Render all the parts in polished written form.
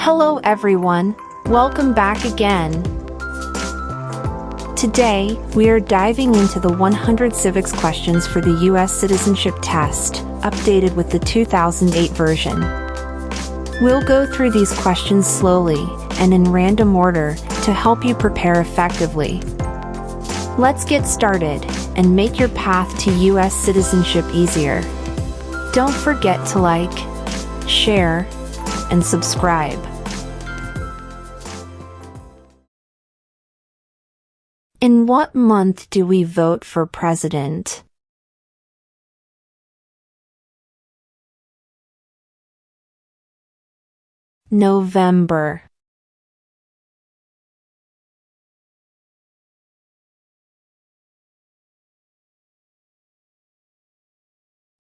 Hello everyone, welcome back again. Today, we are diving into the 100 civics questions for the U.S. Citizenship test, updated with the 2008 version. We'll go through these questions slowly and in random order to help you prepare effectively. Let's get started and make your path to U.S. citizenship easier. Don't forget to like, share, and subscribe. In what month do we vote for president? November.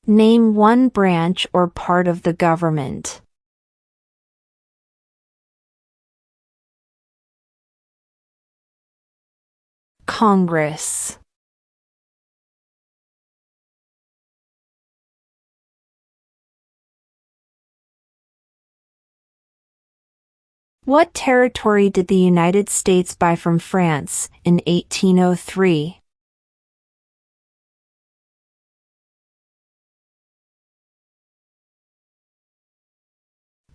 Name one branch or part of the government. Congress. What territory did the United States buy from France in 1803?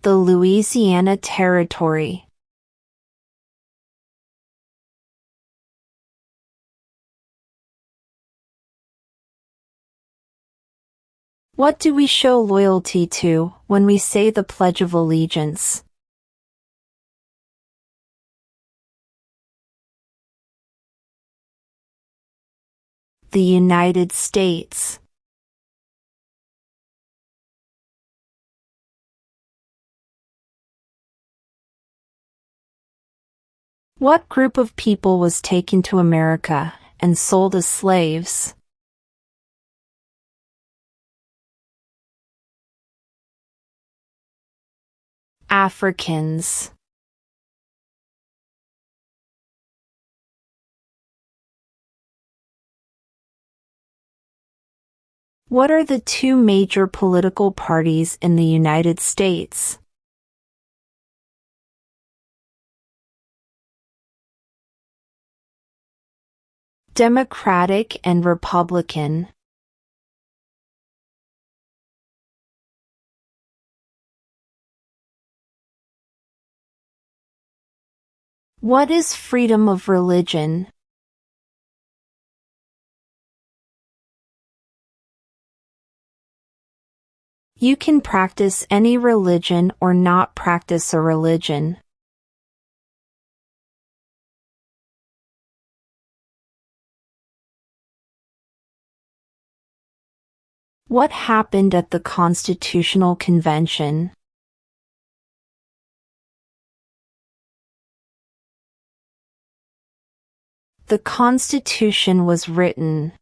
The Louisiana Territory. What do we show loyalty to when we say the Pledge of Allegiance? The United States. What group of people was taken to America and sold as slaves? Africans. What are the two major political parties in the United States? Democratic and Republican. What is freedom of religion? You can practice any religion or not practice a religion. What happened at the Constitutional Convention? The Constitution was written.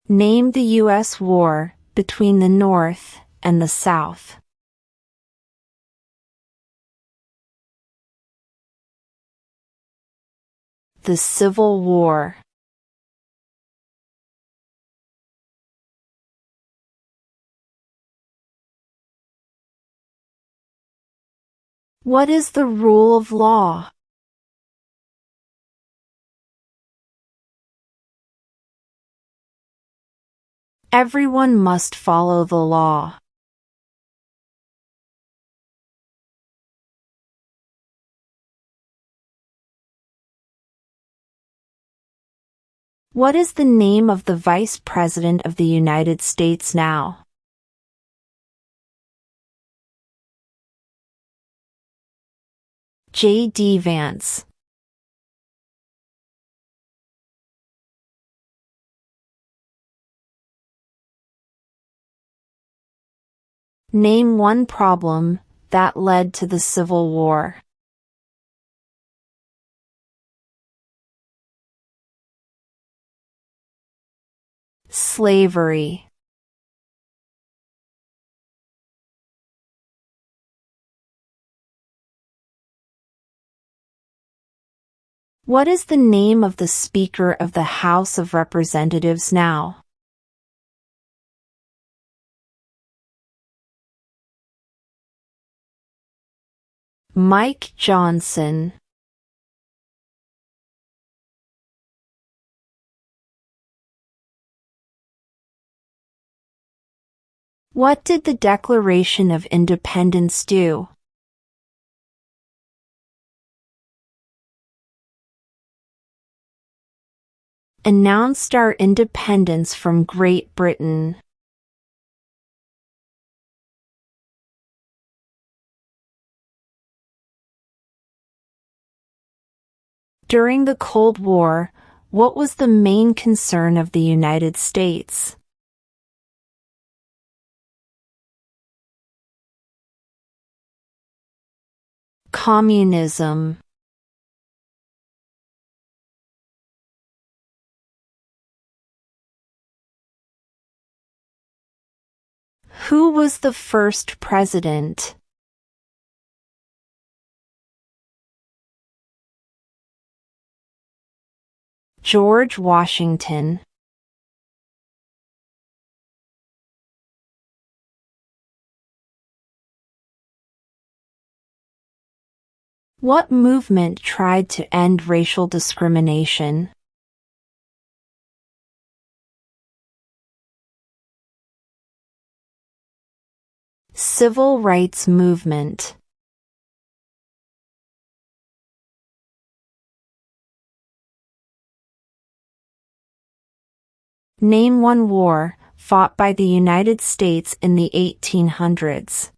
Name the U.S. war between the North and the South. The Civil War. What is the rule of law? Everyone must follow the law. What is the name of the Vice President of the United States now? J.D. Vance. Name one problem that led to the Civil War. Slavery. What is the name of the Speaker of the House of Representatives now? Mike Johnson. What did the Declaration of Independence do? Announced our independence from Great Britain. During the Cold War, what was the main concern of the United States? Communism. Who was the first president? George Washington. What movement tried to end racial discrimination? Civil rights movement. Name one war fought by the United States in the 1800s.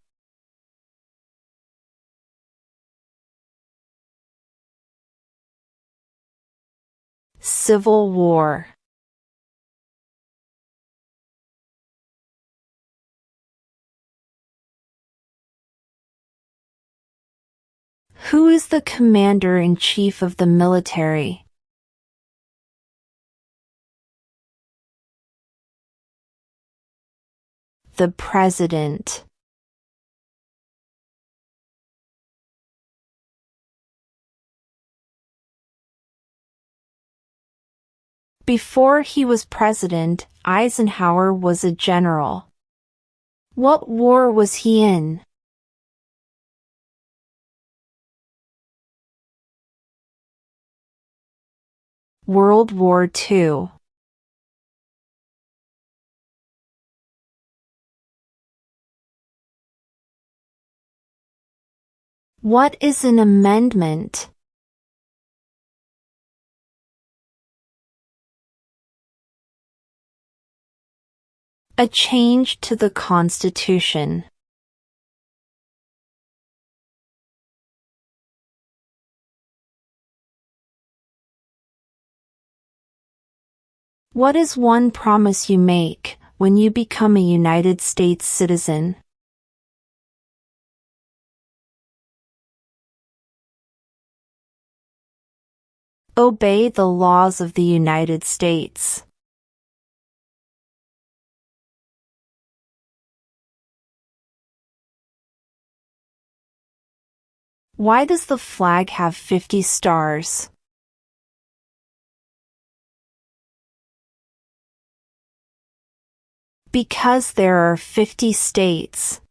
Civil War. Who is the commander-in-chief of the military? The President. Before he was president, Eisenhower was a general. What war was he in? World War II. What is an amendment? A change to the Constitution. What is one promise you make when you become a United States citizen? Obey the laws of the United States. Why does the flag have 50 stars? Because there are 50 states.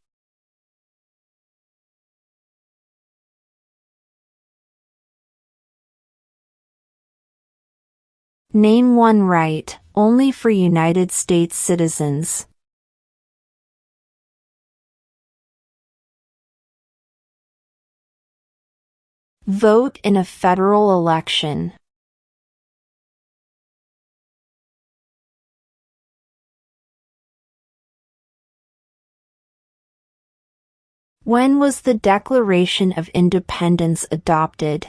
Name one right only for United States citizens. Vote in a federal election. When was the Declaration of Independence adopted?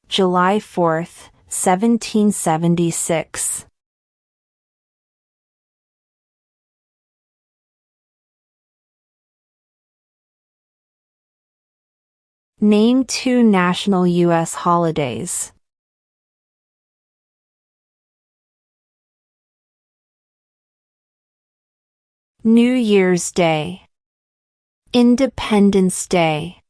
July 4, 1776. Name two national U.S. holidays. New Year's Day. Independence Day.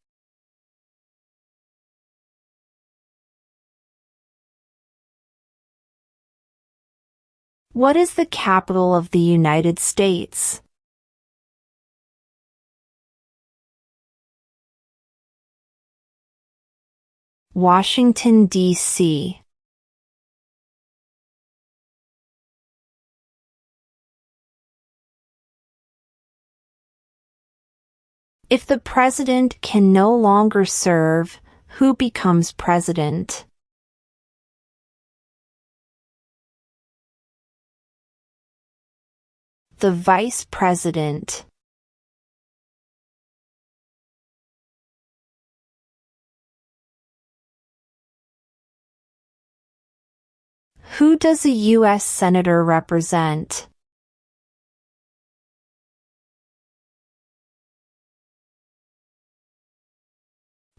What is the capital of the United States? Washington, D.C. If the president can no longer serve, who becomes president? The vice president. Who does a U.S. Senator represent?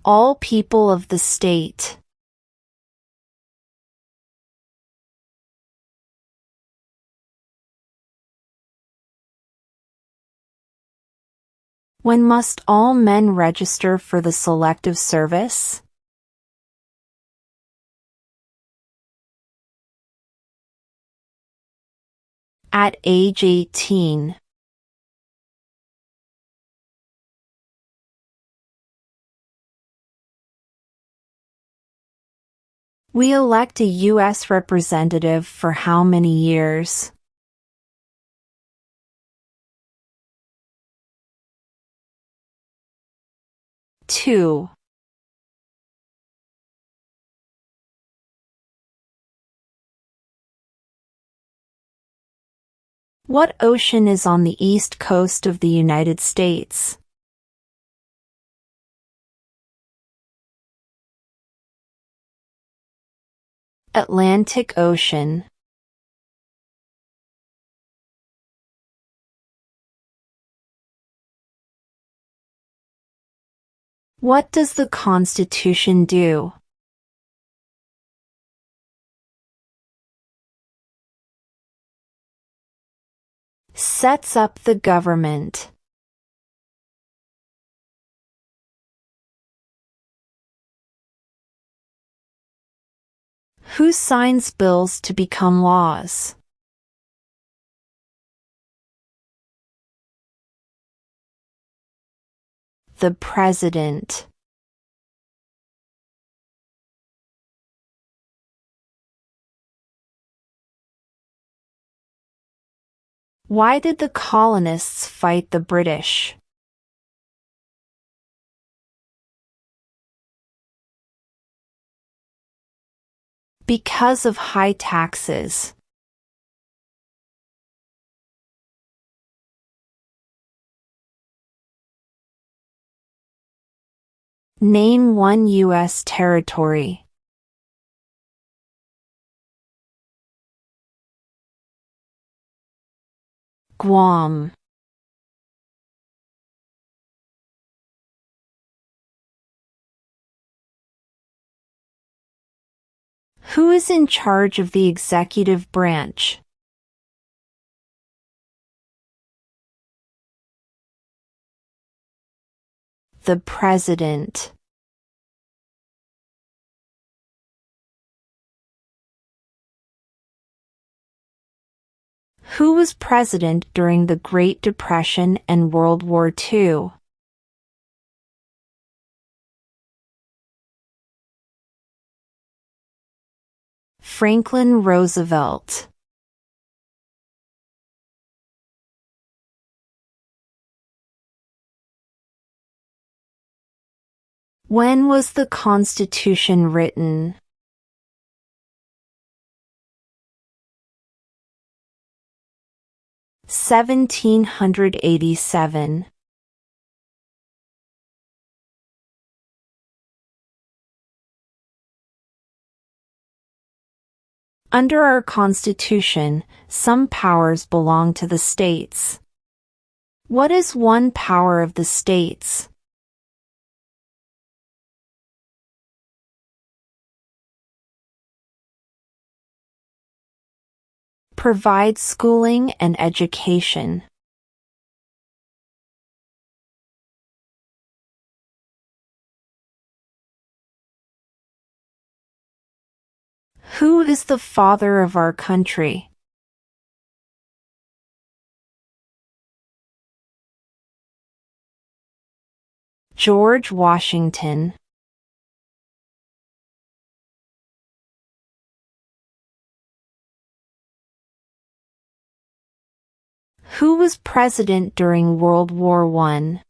All people of the state. When must all men register for the Selective Service? At age 18. We elect a U.S. representative for how many years? Two. What ocean is on the east coast of the United States? Atlantic Ocean. What does the Constitution do? Sets up the government. Who signs bills to become laws? The President. Why did the colonists fight the British? Because of high taxes. Name one U.S. territory. Guam. Who is in charge of the executive branch? The President. Who was president during the Great Depression and World War II? Franklin Roosevelt. When was the Constitution written? 1787. Under our Constitution, some powers belong to the states. What is one power of the states? Provide schooling and education. Who is the father of our country? George Washington. Who was president during World War I?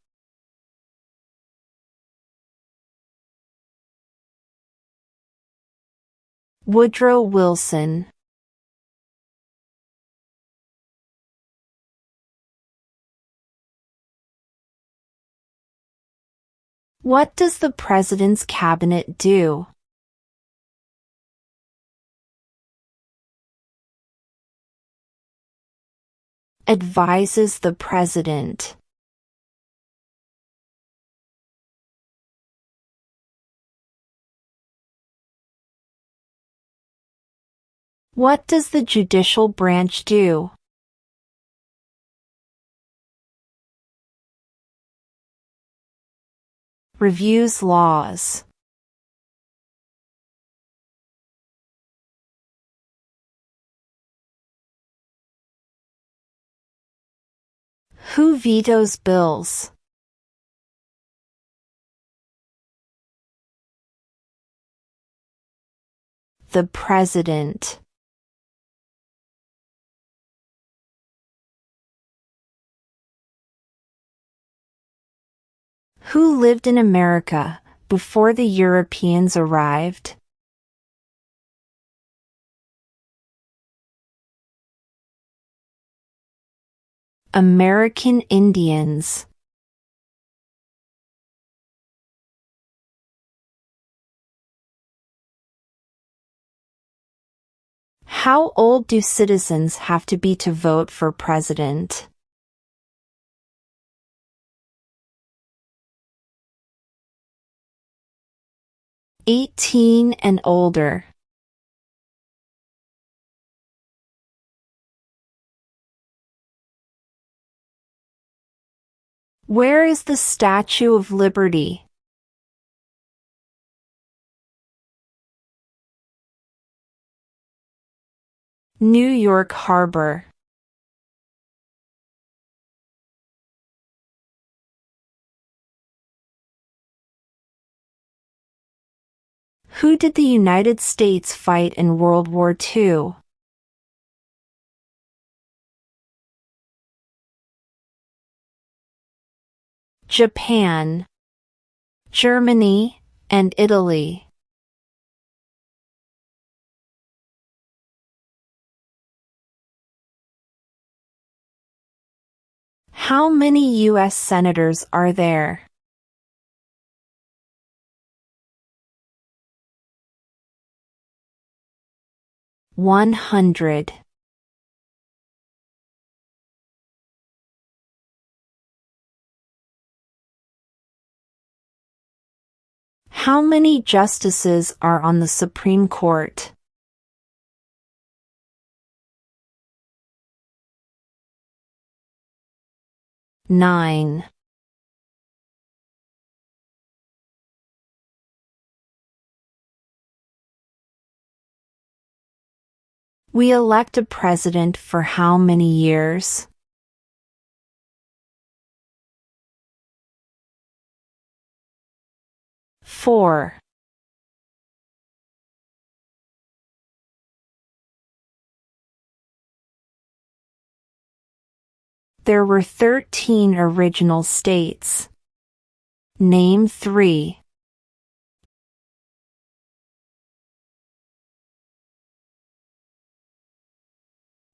Woodrow Wilson. What does the president's cabinet do? Advises the president. What does the judicial branch do? Reviews laws. Who vetoes bills? The president. Who lived in America before the Europeans arrived? American Indians. How old do citizens have to be to vote for president? 18 and older. Where is the Statue of Liberty? New York Harbor. Who did the United States fight in World War II? Japan, Germany, and Italy. How many U.S. senators are there? 100. How many justices are on the Supreme Court? 9. We elect a president for how many years? 4. There were 13 original states. Name 3.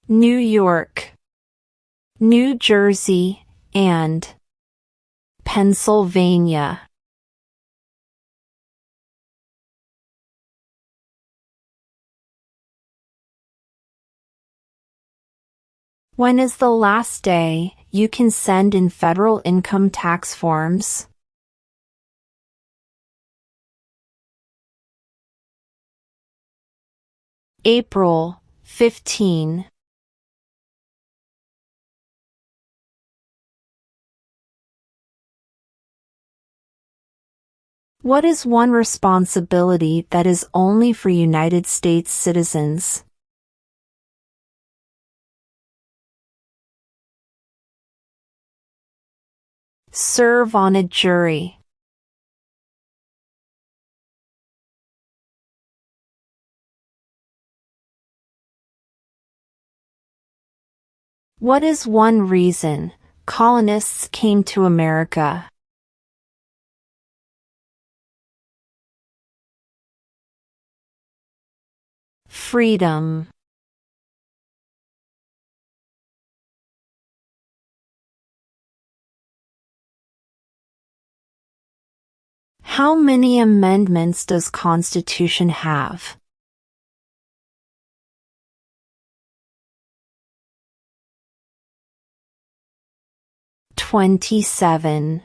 New York, New Jersey, and Pennsylvania. When is the last day you can send in federal income tax forms? April 15. What is one responsibility that is only for United States citizens? Serve on a jury. What is one reason colonists came to America? Freedom. How many amendments does Constitution have? 27.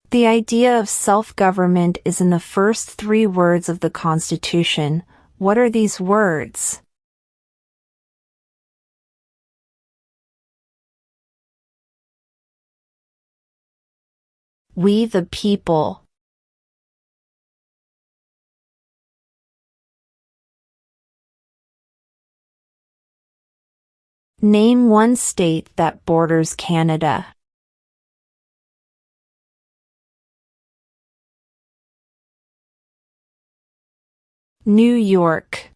The idea of self-government is in the first 3 words of the Constitution. What are these words? We the people. Name one state that borders Canada. New York.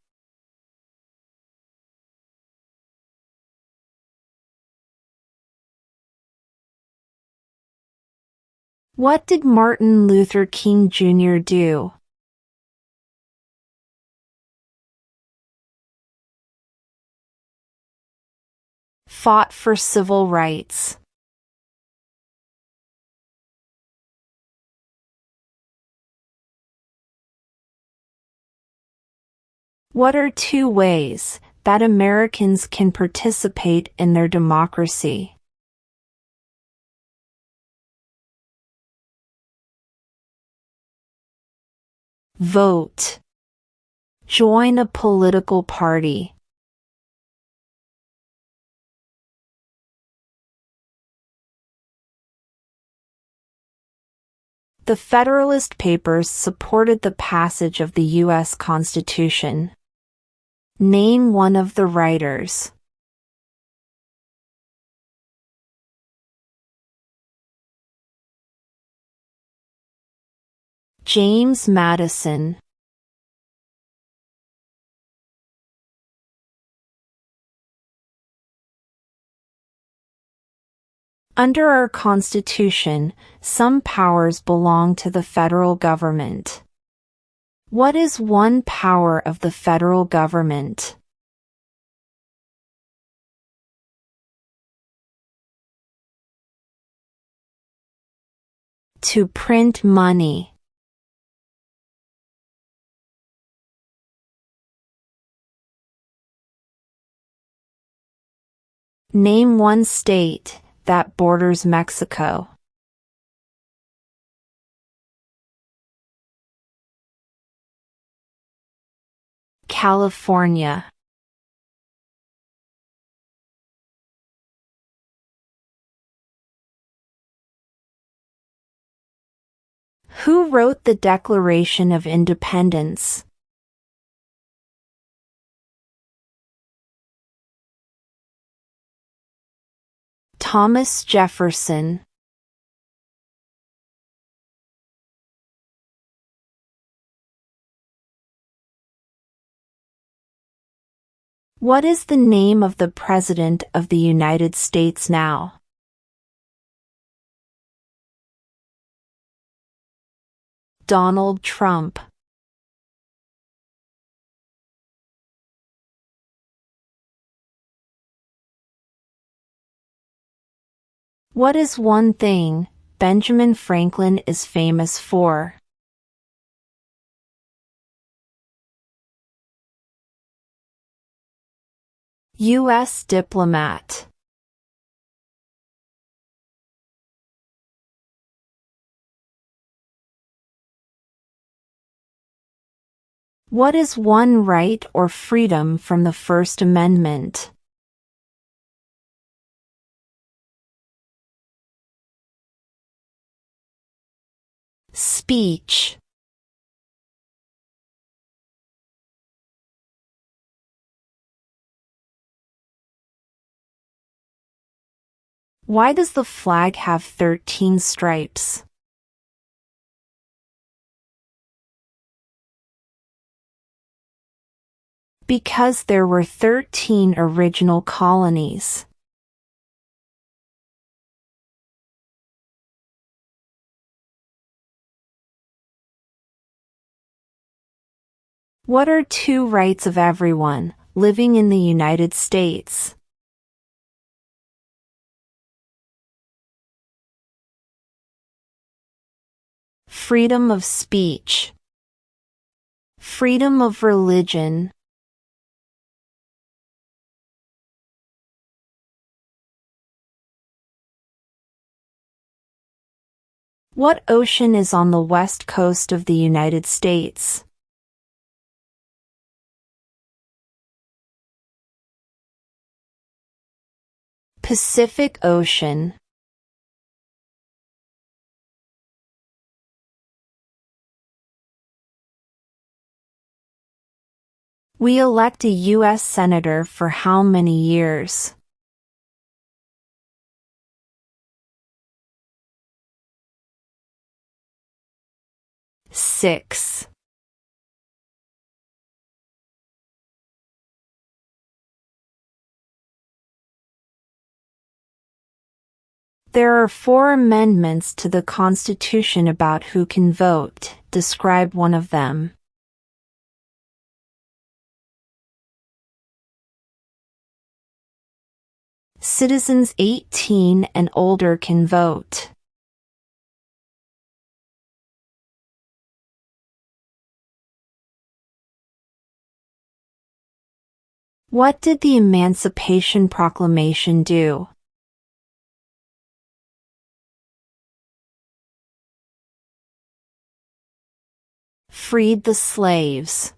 What did Martin Luther King Jr. do? Fought for civil rights. What are 2 ways that Americans can participate in their democracy? Vote. Join a political party. The Federalist Papers supported the passage of the U.S. Constitution. Name one of the writers. James Madison. Under our Constitution, some powers belong to the federal government. What is one power of the federal government? To print money. Name one state that borders Mexico. California. Who wrote the Declaration of Independence? Thomas Jefferson. What is the name of the President of the United States now? Donald Trump. What is one thing Benjamin Franklin is famous for? U.S. diplomat. What is one right or freedom from the First Amendment? Speech. Why does the flag have 13 stripes? Because there were 13 original colonies. What are two rights of everyone living in the United States? Freedom of speech. Freedom of religion. What ocean is on the west coast of the United States? Pacific Ocean. We elect a U.S. Senator for how many years? 6. There are 4 amendments to the Constitution about who can vote. Describe one of them. Citizens 18 and older can vote. What did the Emancipation Proclamation do? Freed the slaves.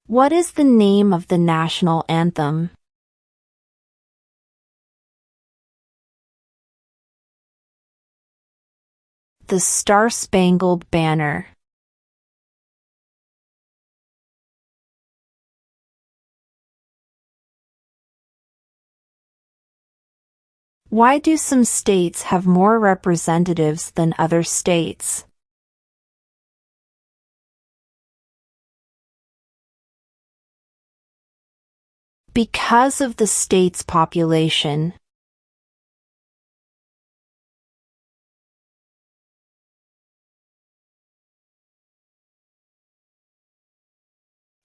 What is the name of the national anthem? The Star-Spangled Banner. Why do some states have more representatives than other states? Because of the state's population.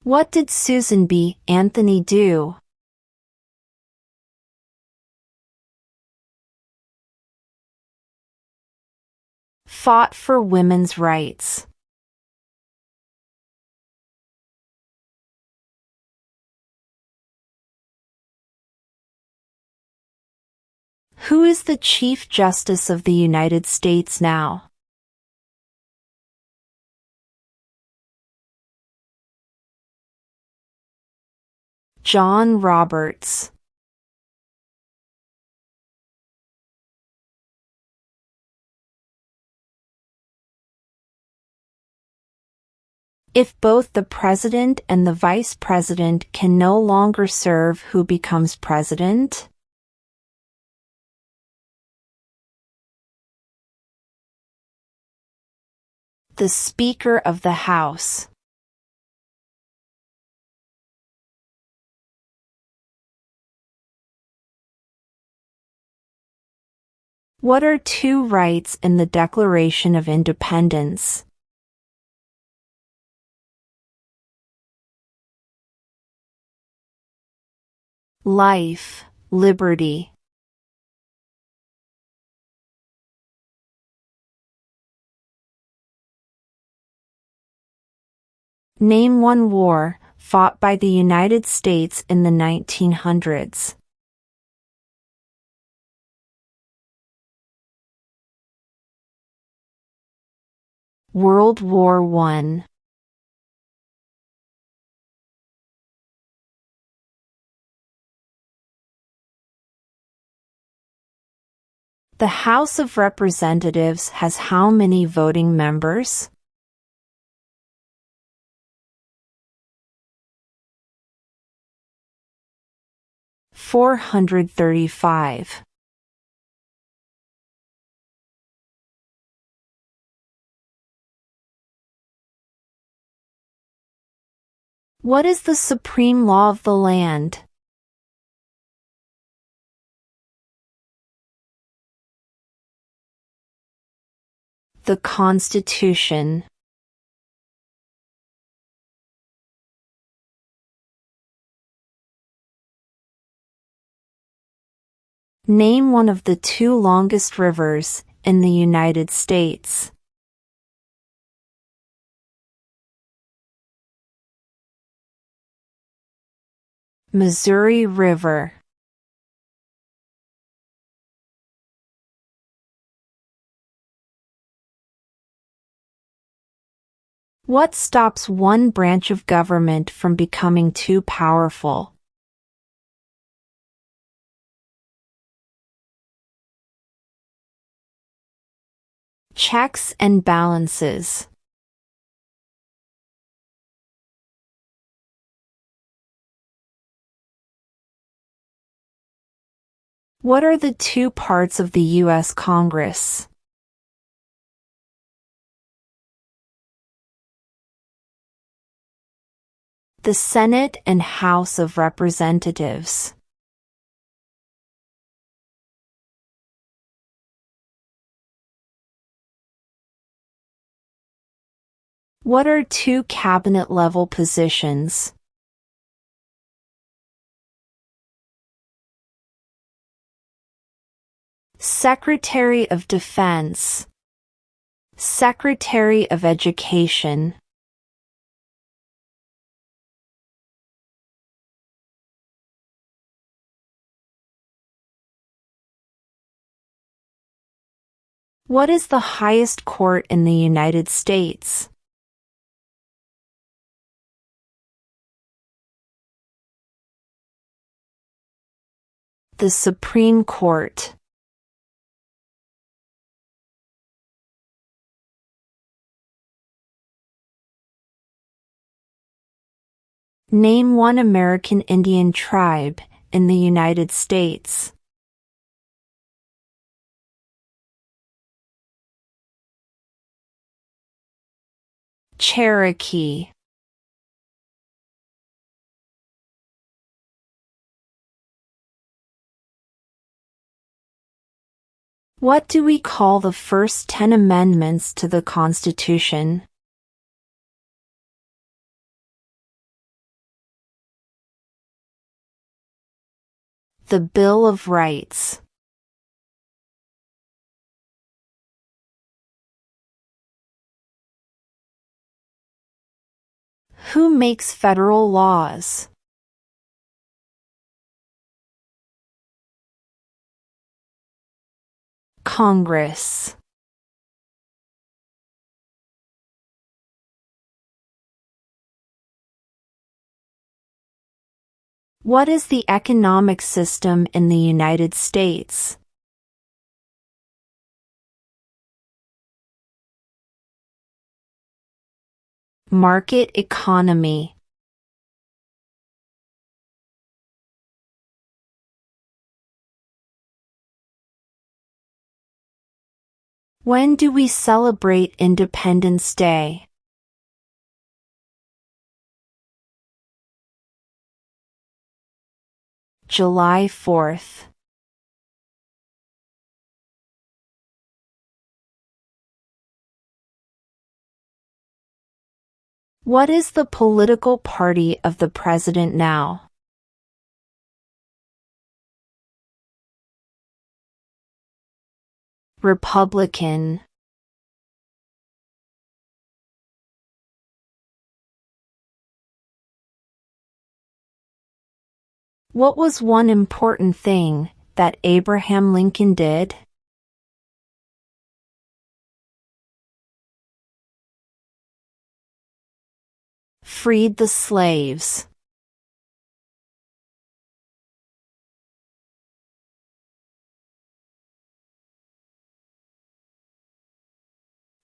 What did Susan B. Anthony do? Fought for women's rights. Who is the Chief Justice of the United States now? John Roberts. If both the president and the vice president can no longer serve, who becomes president? The Speaker of the House. What are two rights in the Declaration of Independence? Life, liberty. Name one war fought by the United States in the 1900s. World War I. The House of Representatives has how many voting members? 435. What is the supreme law of the land? The Constitution. Name one of the two longest rivers in the United States. Missouri River. What stops one branch of government from becoming too powerful? Checks and balances. What are the two parts of the U.S. Congress? The Senate and House of Representatives. What are two cabinet-level positions? Secretary of Defense. Secretary of Education. What is the highest court in the United States? The Supreme Court. Name one American Indian tribe in the United States. Cherokee. What do we call the first 10 amendments to the Constitution? The Bill of Rights. Who makes federal laws? Congress. What is the economic system in the United States? Market economy. When do we celebrate Independence Day? July 4th. What is the political party of the president now? Republican. What was one important thing that Abraham Lincoln did? Freed the slaves.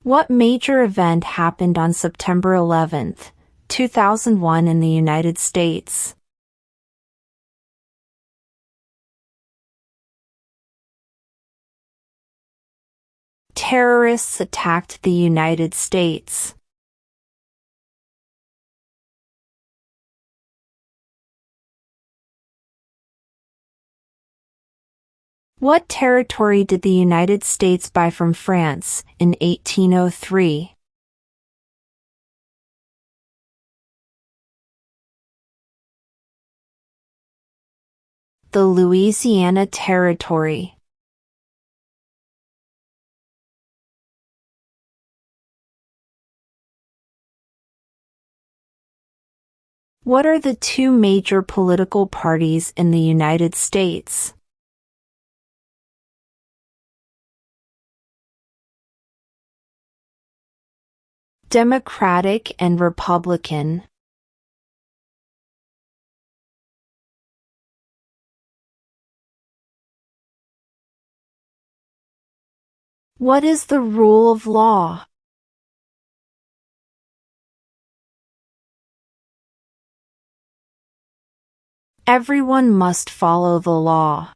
What major event happened on September 11, 2001 in the United States? Terrorists attacked the United States. What territory did the United States buy from France in 1803? The Louisiana Territory. What are the two major political parties in the United States? Democratic and Republican. What is the rule of law? Everyone must follow the law.